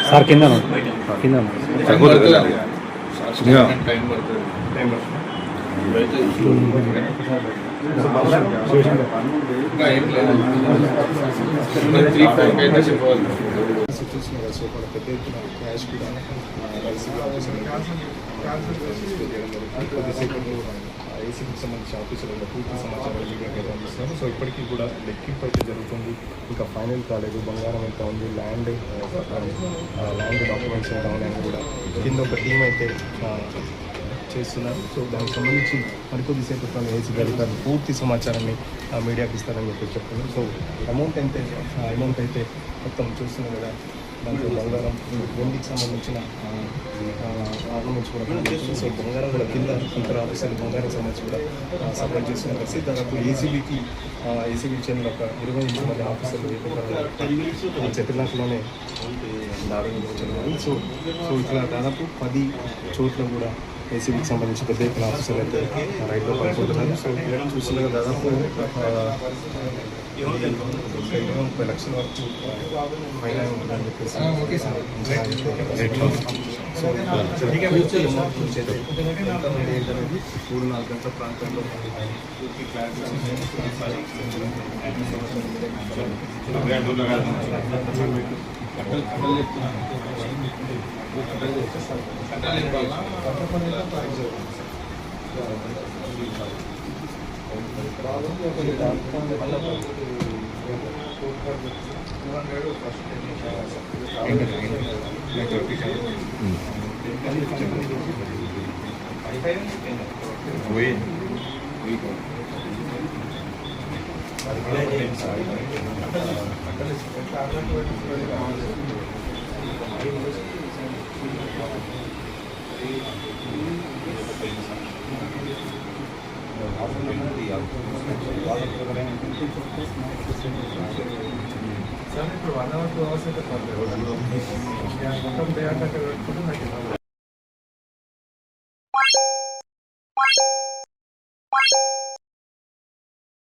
Sir కింద కింద so మన పెద్ద ఎత్తున క్యాష్ కూడా కొద్దిసేపట్లో ఏసీకి సంబంధించిన ఆఫీసులలో పూర్తి సమాచారం మీడియాకి అయితే అందిస్తున్నారు. సో ఇప్పటికీ కూడా లెక్కింపు అయితే జరుగుతుంది, ఇంకా ఫైనల్ కాలేదు. బంగారం ఎంత ఉంది, ల్యాండ్ డాక్యుమెంట్స్ ఎంత ఉన్నాయని కూడా కింద ఒక టీం అయితే చేస్తున్నారు. సో దానికి సంబంధించి మరికొద్దిసేపు ఏసీ అధికారులు పూర్తి సమాచారాన్ని మీడియాకి ఇస్తారని చెప్పి చెప్తున్నారు. సో అమౌంట్ అయితే మొత్తం చూస్తున్నాం కదా, దాంట్లో బంగారం, వెండికి సంబంధించిన ఆర్నమెంట్స్ కూడా కనిపిస్తుంది. సో బంగారం కూడా కింద ఇతర ఆఫీసర్లు బంగారం సంబంధించి కూడా సప్లై చేస్తున్న పరిస్థితి. దాదాపు ఏసీబీకి చెందిన ఒక 20 మంది ఆఫీసర్లు చెట్టిలాట్లోనే దాడి జరిగింది. సో ఇక్కడ దాదాపు 10 చోట్ల కూడా ఏసీబీకి సంబంధించి పెద్ద ఎత్తున ఆఫీసర్లు అయితే రైట్లో పడిపోతున్నారు. సో చూస్తున్న దాదాపు 30 లక్షల వరకు పైన ఉంటుందని చెప్పేసి ఏంటనేది 3-4 గంటల ప్రాంతంలో పూర్తి క్లారిటీ సార్ ఇప్పుడు 1 hour 2 hours అయితే పర్లేదు, మొత్తం డే అంటే పెట్టుకుంటే నాకు